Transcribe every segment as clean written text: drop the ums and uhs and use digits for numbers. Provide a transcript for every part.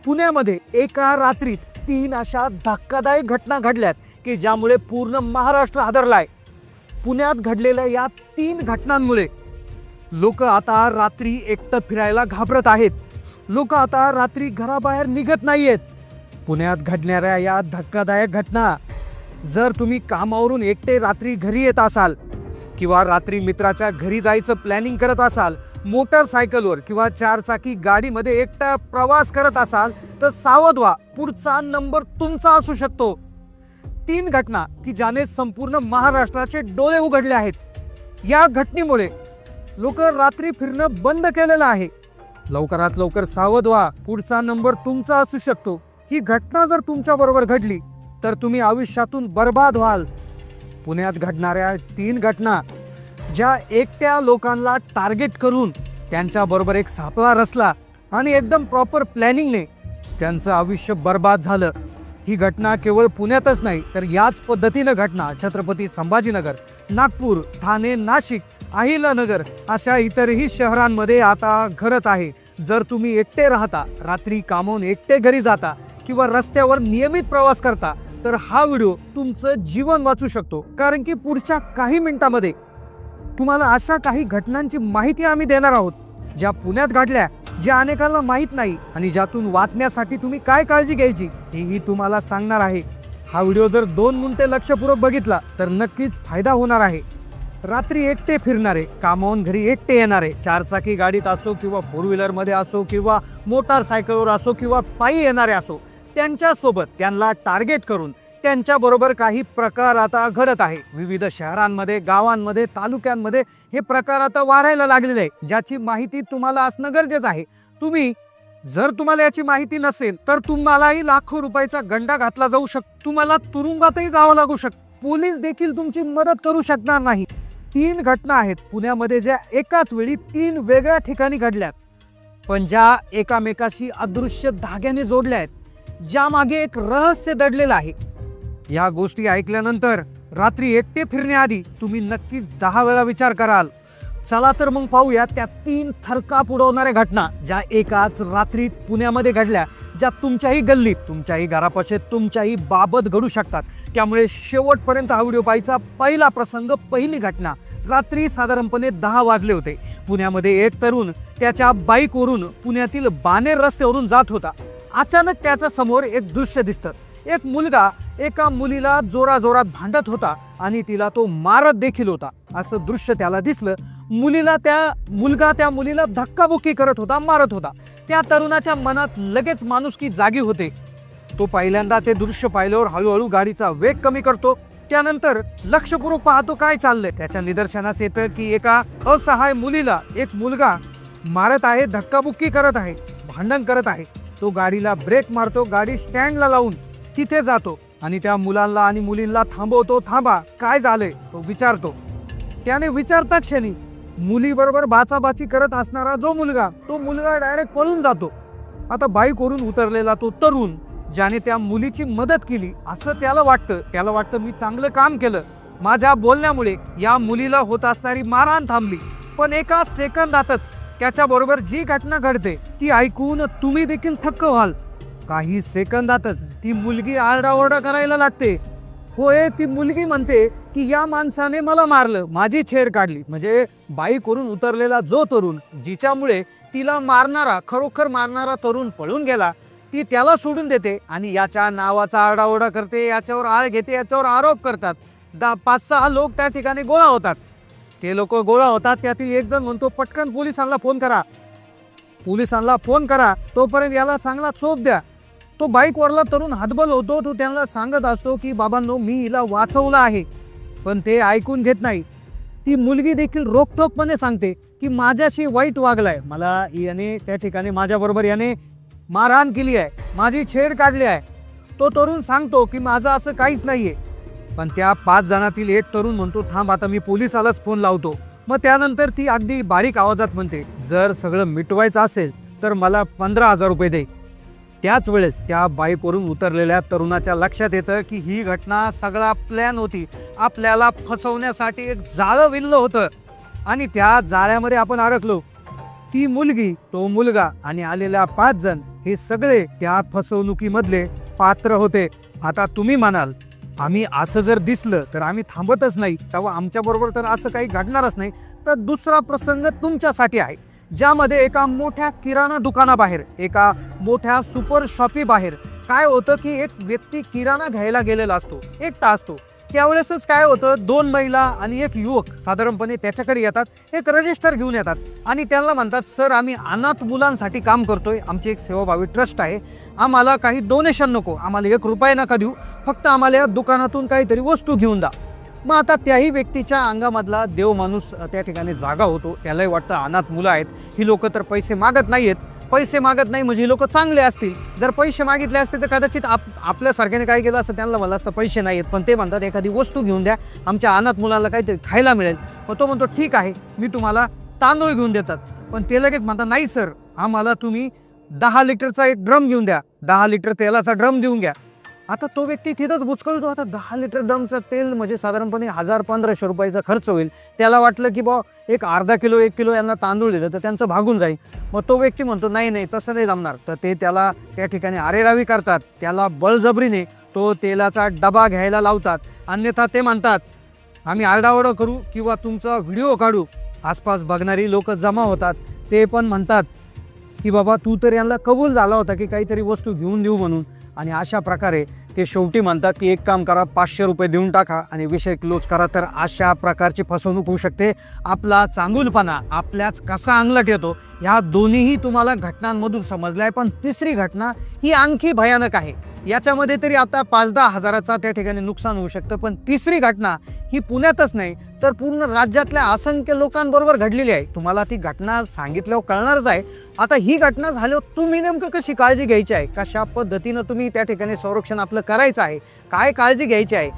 पुण्यामध्ये एका रात्रीत 3 अशा धक्कादायक घटना घडल्यात की ज्यामुळे पूर्ण महाराष्ट्र हादरलाय। पुण्यात घडलेल्या या 3 घटनांमुळे लोक आता रात्री एकटं फिरायला घाबरत आहेत। लोक आता रात्री घराबाहेर निघत नाहीयेत। पुण्यात घडणाऱ्या या धक्कादायक घटना, जर तुम्ही कामावरून एकटे रात्री घरी येत असाल किंवा रात्री मित्राच्या घरी जायचं प्लॅनिंग करत असाल, मोटरसायकलवर किंवा 4 चाकी गाडीमध्ये एकटा प्रवास करत असाल तर सावध व्हा, पुढचा नंबर तुमचा असू शकतो। 3 घटना की ज्याने संपूर्ण महाराष्ट्राचे डोळे उघडले आहेत। या घटनेमुळे लोक रात्री फिरणं बंद केलेलं आहे। लवकरात लवकर सावध व्हा, पुढचा नंबर तुमचा असू शकतो। ही घटना जर तुमच्या बरोबर घडली तर तुम्ही आयुष्यातून बर्बाद व्हाल। पुण्यात घडणाऱ्या 3 घटना ज्या एकट्या लोकांना टार्गेट करून त्यांच्याबरोबर एक सापळा रचला आणि एकदम प्रॉपर प्लॅनिंगने त्यांचं आयुष्य बर्बाद झालं। ही घटना केवळ पुण्यातच नाही तर याच पद्धतीनं घटना छत्रपती संभाजीनगर, नागपूर, ठाणे, नाशिक, अहिल्यानगर अशा इतरही शहरांमध्ये आता घडत आहे। जर तुम्ही एकटे राहता, रात्री कामावून एकटे घरी जाता किंवा रस्त्यावर नियमित प्रवास करता तर हा व्हिडिओ तुमचं जीवन वाचू शकतो। कारण की पुढच्या काही मिनिटांमध्ये तुम्हाला अशा काही घटनांची माहिती आम्ही देणार आहोत ज्या पुण्यात घडल्या, ज्या अनेकांना माहीत नाही आणि ज्यातून वाचण्यासाठी तुम्ही काय काळजी घ्यायची हेही तुम्हाला सांगणार आहे। हा व्हिडिओ जर 2 मिनिटे लक्षपूर्वक बघितला तर नक्कीच फायदा होणार आहे। रात्री एकटे फिरणारे, कामावून घरी एकटे येणारे, 4 चाकी गाडीत असो किंवा 4 व्हीलरमध्ये असो किंवा मोटारसायकलवर असो किंवा पायी येणारे असो, त्यांच्यासोबत त्यांना टार्गेट करून त्यांच्याबरोबर काही प्रकार आता घडत आहे। विविध शहरांमध्ये, गावांमध्ये, तालुक्यांमध्ये हे प्रकार आता वाढायला लागलेले आहे, ज्याची माहिती तुम्हाला असणं गरजेचं आहे। जर तुम्हाला याची माहिती नसेल तर तुम्हालाही लाखो रुपयाचा गंडा घातला जाऊ शकतो, तुम्हाला तुरुंगातही जावं लागू शकतं, पोलीस देखील तुमची मदत करू शकणार नाही। 3 घटना आहेत पुण्यामध्ये ज्या एकाच वेळी 3 वेगळ्या ठिकाणी घडल्यात, पण ज्या एकामेकाशी अदृश्य धाग्याने जोडल्या आहेत, ज्यामागे एक रहस्य दडलेलं आहे। या गोष्टी ऐकल्यानंतर रात्री एकटे फिरण्याआधी तुम्ही नक्कीच 10 वेळा विचार कराल। चला तर मग पाहूया त्या 3 थरकाप उडवणाऱ्या घटना ज्या एकाच रात्रीत पुण्यामध्ये घडल्या, ज्या तुमच्याही गल्लीत, तुमच्याही घरापाशी, तुमच्याही बाबत घडू शकतात। त्यामुळे शेवटपर्यंत हा व्हिडिओ पाहायचा। पहिला प्रसंग, पहिली घटना, रात्री साधारणपणे 10 वाजले होते। पुण्यामध्ये एक तरुण त्याच्या बाईकवरून पुण्यातील बाणेर रस्त्यावरून जात होता। अचानक त्याच्या समोर एक दृश्य दिसतं। एक मुलगा एका मुलीला जोराजोरात भांडत होता आणि तिला तो मारत देखील होता। असं दृश्य त्याला दिसलं। मुलगा त्या मुलीला धक्काबुक्की करत होता, मारत होता। त्या तरुणाच्या मनात लगेच माणुसकी जागी होते। तो पहिल्यांदा ते दृश्य पाहिल्यावर हळूहळू गाडीचा वेग कमी करतो। त्यानंतर लक्षपूर्वक पाहतो काय चाललंय। त्याच्या निदर्शनास येतं की एका असहाय मुलीला एक मुलगा मारत आहे, धक्काबुक्की करत आहे, भांडण करत आहे। तो गाडीला ब्रेक मारतो, गाडी स्टँडला लावून तिथे जातो आणि त्या मुलांना आणि मुलींना थांबवतो। थांबा, काय झालंय तो विचारतो। त्याने विचारता क्षणी मुलीबरोबर बाचाबाची करत असणारा तो मुलगा डायरेक्ट पळून जातो। आता बाईकवरून उतरलेला तो तरुण, ज्याने त्या मुलीची मदत केली असं त्याला वाटतं मी चांगलं काम केलं, माझ्या बोलण्यामुळे या मुलीला होत असणारी मारहाण थांबली। पण एका सेकंदातच त्याच्याबरोबर जी घटना घडते ती ऐकून तुम्ही देखील थक्क व्हाल। काही सेकंदातच ती मुलगी आरडाओरडा करायला लागते। होय, ती मुलगी म्हणते की या माणसाने मला मारलं, माझी छेड काढली। म्हणजे बाईकवरून उतरलेला जो तरुण, जिच्यामुळे तिला खरोखर मारणारा तरुण पळून गेला, ती त्याला सोडून देते आणि याच्या नावाचा आरडाओरडा करते, याच्यावर आळ घेते, याच्यावर आरोप करतात। 5-6 लोक त्या ठिकाणी गोळा होतात। ते लोक गोळा होतात, त्यातील एक जण म्हणतो पटकन पोलिसांना फोन करा, तोपर्यंत याला चांगला चोप द्या। तो बाईकवरला तरुण हातबल होतो। तो त्यांना सांगत असतो की बाबांनो, मी हिला वाचवलं आहे, पण ते ऐकून घेत नाही। ती मुलगी देखील रोखठोकपणे सांगते की माझ्याशी वाईट वागलाय, मला याने त्या ठिकाणी माझ्याबरोबर याने मारहाण केली आहे, माझी छेड काढली आहे। तो तरुण सांगतो की माझं असं काहीच नाहीये। पण त्या 5 जणांतील एक तरुण म्हणतो थांब, आता मी पोलिसालाच फोन लावतो। मग त्यानंतर ती अगदी बारीक आवाजात म्हणते, जर सगळं मिटवायचं असेल तर मला 15,000 रुपये दे। त्याच वेळेस त्या बाईकवरून उतरलेल्या तरुणाच्या लक्षात येतं की ही घटना सगळा प्लॅन होती, आपल्याला फसवण्यासाठी एक जाळं विणलं होतं आणि त्या जाळ्यामध्ये आपण अडकलो। ती मुलगी, तो मुलगा आणि आलेल्या 5 जण हे सगळे त्या फसवणुकीमधले पात्र होते. आता तुम्ही म्हणाल, आम्ही असं जर दिसलं तर आम्ही थांबतच नाही, तेव्हा आमच्याबरोबर तर असं काही घडणारच नाही. तर दुसरा प्रसंग तुमच्यासाठी आहे, ज्यामध्ये एका मोठ्या किराणा दुकानाबाहेर, एका मोठ्या सुपर शॉपी बाहेर काय होतं की एक व्यक्ती किराणा घ्यायला गेलेला असतो, एकटा असतो. त्यावेळेसच काय होतं, 2 महिला आणि एक युवक साधारणपणे त्याच्याकडे येतात, एक रजिस्टर घेऊन येतात आणि त्यांना म्हणतात, सर आम्ही अनाथ मुलांसाठी काम करतोय, आमची एक सेवाभावी ट्रस्ट आहे, आम्हाला काही डोनेशन नको, आम्हाला 1 रुपया नका देऊ, फक्त आम्हाला या दुकानातून काहीतरी वस्तू घेऊन द्या. मग आता त्याही व्यक्तीच्या अंगामधला देव माणूस त्या ठिकाणी जागा होतो. त्यालाही वाटतं अनाथ मुलं आहेत, ही लोक तर पैसे मागत नाहीयेत, पैसे मागत नाही म्हणजे लोक चांगले असतील, जर पैसे मागितले असते तर कदाचित आपल्यासारख्याने काय केलं असतं, त्यांना म्हणलं असतं पैसे नाही आहेत, पण ते म्हणतात एखादी वस्तू घेऊन द्या, आमच्या अनाथ मुलाला काहीतरी खायला मिळेल. मग तो म्हणतो ठीक आहे, मी तुम्हाला तांदूळ घेऊन देतात. पण ते लगेच म्हणतात नाही सर, आम्हाला तुम्ही 10 लिटरचा एक ड्रम घेऊन द्या, 10 लिटर तेलाचा ड्रम देऊन घ्या. आता तो व्यक्ती तिथंच बुचकळतो. आता 10 लिटर ड्रमचं तेल म्हणजे साधारणपणे 1000-1500 रुपयाचा खर्च होईल. त्याला वाटलं की बा एक अर्धा किलो 1 किलो यांना तांदूळ दिलं तर त्यांचं भागून जाईल. मग तो व्यक्ती म्हणतो नाही नाही तसं नाही जमणार. तर ते त्याला त्या ठिकाणी आरेरावी करतात, त्याला बळजबरीने तो तेलाचा डबा घ्यायला लावतात. अन्यथा ते म्हणतात आम्ही आरडाओरडा करू किंवा तुमचा व्हिडिओ काढू. आसपास बघणारी लोक जमा होतात, ते पण म्हणतात की बाबा तू तर यांना कबूल झाला होता की काहीतरी वस्तू घेऊन देऊ म्हणून. आणि अशा प्रकारे ते शेवटी म्हणतात की एक काम करा, 500 रुपये देऊन टाका आणि विषय क्लोज करा. तर अशा प्रकारची फसवणूक होऊ शकते. आपला चांगुलपणा आपल्याच कसा अंगलट येतो ह्या दोन्हीही तुम्हाला घटनांमधून समजलं आहे. पण तिसरी घटना ही आणखी भयानक आहे. याच्यामध्ये तरी आता 5-10 हजाराचा त्या ठिकाणी नुकसान होऊ शकतं. पण तिसरी घटना ही पुण्यातच नाही तर पूर्ण राज्यातल्या असंख्य लोकांबरोबर घडलेली आहे. तुम्हाला ती घटना सांगितल्यावर कळणारच आहे. आता ही घटना झाल्यावर तुम्ही नेमकं कशी काळजी घ्यायची आहे, कशा पद्धतीनं तुम्ही त्या ठिकाणी संरक्षण आपलं करायचं आहे, काय काळजी घ्यायची आहे,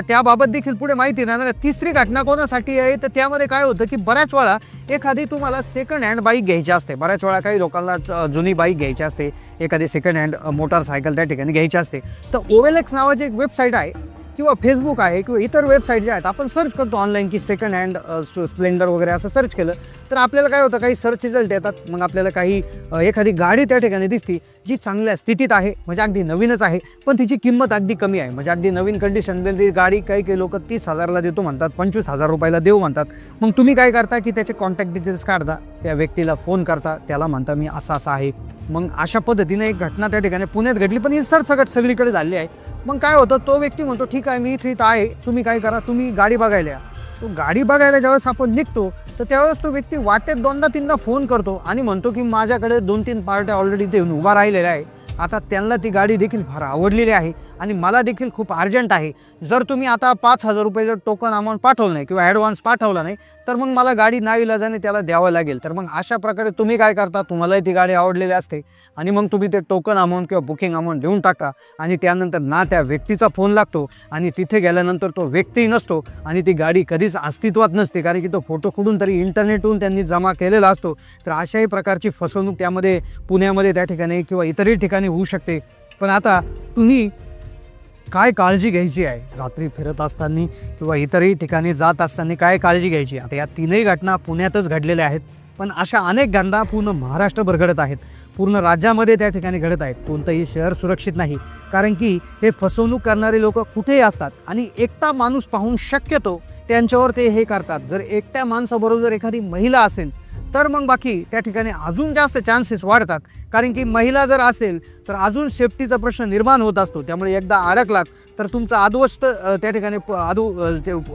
त्याबाबत देखील पुढे माहिती देणार. तिसरी घटना कोणासाठी आहे तर त्यामध्ये काय होतं की बऱ्याच वेळा एखादी तुम्हाला सेकंड हँड बाईक घ्यायची असते. बऱ्याच वेळा काही लोकांना जुनी बाईक घ्यायची असते, एखादी सेकंड हँड मोटारसायकल त्या ठिकाणी घ्यायची असते. तर OLX नावाची एक वेबसाईट आहे किंवा फेसबुक आहे किंवा इतर वेबसाईट ज्या आहेत, आपण सर्च करतो ऑनलाईन की सेकंड हँड स्प्लेंडर वगैरे असं सर्च केलं तर आपल्याला काय होतं, काही सर्च रिझल्ट येतात. मग आपल्याला काही एखादी गाडी त्या ठिकाणी दिसती जी चांगल्या स्थितीत आहे, म्हणजे अगदी नवीनच आहे, पण तिची किंमत अगदी कमी आहे. म्हणजे अगदी नवीन कंडिशनमध्ये गाडी काही लोक 30,000ला देतो म्हणतात, 25,000 रुपयाला देऊ म्हणतात. मग तुम्ही काय करता की त्याचे कॉन्टॅक्ट डिटेल्स काढता, त्या व्यक्तीला फोन करता, त्याला म्हणता मी असं असं आहे. मग अशा पद्धतीने एक घटना त्या ठिकाणी पुण्यात घडली, पण ही सरसकट सगळीकडे झाली आहे. मग काय होतं, तो व्यक्ती म्हणतो ठीक आहे मी इथे आहे, तुम्ही काय करा, तुम्ही गाडी बघायला या. तो गाडी बघायला ज्यावेळेस आपण निघतो तर त्यावेळेस तो व्यक्ती वाटेत 2दा-3दा फोन करतो आणि म्हणतो की माझ्याकडे 2-3 पार्ट्या ऑलरेडी ते उभा राहिलेल्या आहे. आता त्यांना ती गाडी देखील फार आवडलेली आहे आणि मला देखील खूप अर्जंट आहे. जर तुम्ही आता 5,000 रुपये जर टोकन अमाऊंट पाठवलं नाही किंवा ॲडव्हान्स पाठवला नाही तर मग मला गाडी नाईलाजाने त्याला द्यावं लागेल. तर मग अशा प्रकारे तुम्ही काय करता, तुम्हालाही ती गाडी आवडलेली असते आणि मग तुम्ही ते टोकन अमाऊंट किंवा बुकिंग अमाऊंट देऊन टाका आणि त्यानंतर ना त्या व्यक्तीचा फोन लागतो आणि तिथे गेल्यानंतर तो व्यक्तीही नसतो आणि ती गाडी कधीच अस्तित्वात नसते, कारण की तो फोटो कुठून तरी इंटरनेटवरून त्यांनी जमा केलेला असतो. तर अशाही प्रकारची फसवणूक त्यामध्ये पुण्यामध्ये त्या ठिकाणी किंवा इतरही ठिकाणी होऊ शकते. पण आता तुम्ही काय काळजी घ्यायची आहे, रात्री फिरत असताना किंवा इतरही ठिकाणी जात असताना काय काळजी घ्यायची. आता या तीनही घटना पुण्यातच घडलेल्या आहेत, पण अशा अनेक घटना पूर्ण महाराष्ट्रभर घडत आहेत, पूर्ण राज्यामध्ये त्या ठिकाणी घडत आहेत. कोणतंही शहर सुरक्षित नाही, कारण की हे फसवणूक करणारे लोक कुठेही असतात आणि एकटा माणूस पाहून शक्यतो त्यांच्यावर ते हे करतात. जर एकट्या माणसाबरोबर जर एखादी महिला असेल तर मग बाकी त्या ठिकाणी अजून जास्त चान्सेस वाढतात, कारण की महिला जर असेल तर अजून सेफ्टीचा प्रश्न निर्माण होत असतो. त्यामुळे एकदा अडकलात तर तुमचं अध्वस्त त्या ठिकाणी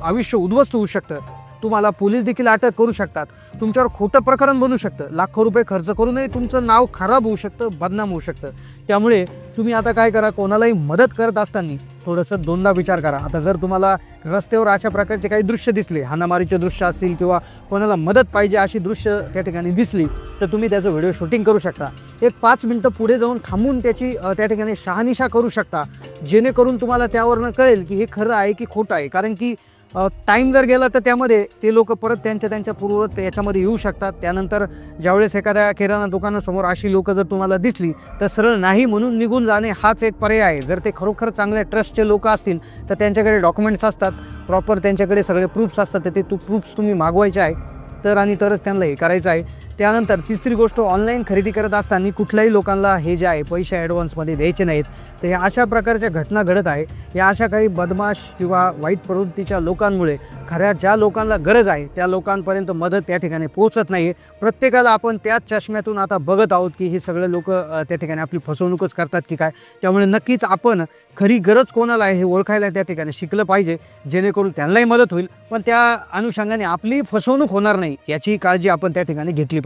आयुष्य उद्ध्वस्त होऊ शकतं. तुम्हाला पोलीस देखील अटक करू शकतात, तुमच्यावर खोटं प्रकरण बनू शकतं, लाखो रुपये खर्च करूनही तुमचं नाव खराब होऊ शकतं, बदनाम होऊ शकतं. त्यामुळे तुम्ही आता काय करा, कोणालाही मदत करत असताना थोडंसं 2दा विचार करा. आता जर तुम्हाला रस्त्यावर अशा प्रकारचे काही दृश्य दिसले, हाणामारीचे दृश्य असतील किंवा कोणाला मदत पाहिजे अशी दृश्य त्या ठिकाणी दिसली तर तुम्ही त्याचं व्हिडिओ शूटिंग करू शकता. एक 5 मिनटं पुढे जाऊन थांबून त्याची त्या ठिकाणी शहानिशा करू शकता, जेणेकरून तुम्हाला त्यावरनं कळेल की हे खरं आहे की खोटं आहे. कारण की टाईम जर गेला तर त्यामध्ये ते लोक परत त्यांच्या पूर्वत याच्यामध्ये येऊ शकतात. त्यानंतर ज्यावेळेस एखाद्या किराणा दुकानासमोर अशी लोक जर तुम्हाला दिसली तर सरळ नाही म्हणून निघून जाणे हाच एक पर्याय आहे. जर ते खरोखर चांगल्या ट्रस्टचे लोक असतील तर त्यांच्याकडे डॉक्युमेंट्स असतात, प्रॉपर त्यांच्याकडे सगळे प्रूफ्स असतात, तर ते प्रूफ्स तुम्ही मागवायचे आहे तर आणि तरच त्यांना हे करायचं आहे. त्यानंतर तिसरी गोष्ट, ऑनलाईन खरेदी करत असताना कुठल्याही लोकांना हे जे आहे पैसे ॲडव्हान्समध्ये द्यायचे नाहीत. तर या अशा प्रकारच्या घटना घडत आहे. या अशा काही बदमाश किंवा वाईट प्रवृत्तीच्या लोकांमुळे खऱ्या ज्या लोकांना गरज आहे त्या लोकांपर्यंत मदत त्या ठिकाणी पोहोचत नाही. प्रत्येकाला आपण त्याच चष्म्यातून आता बघत आहोत की हे सगळे लोक त्या ठिकाणी आपली फसवणूकच करतात की काय. त्यामुळे नक्कीच आपण खरी गरज कोणाला आहे हे ओळखायला त्या ठिकाणी शिकलं पाहिजे, जेणेकरून त्यांनाही मदत होईल, पण त्या अनुषंगाने आपली फसवणूक होणार नाही याची काळजी आपण त्या ठिकाणी घेतली पाहिजे.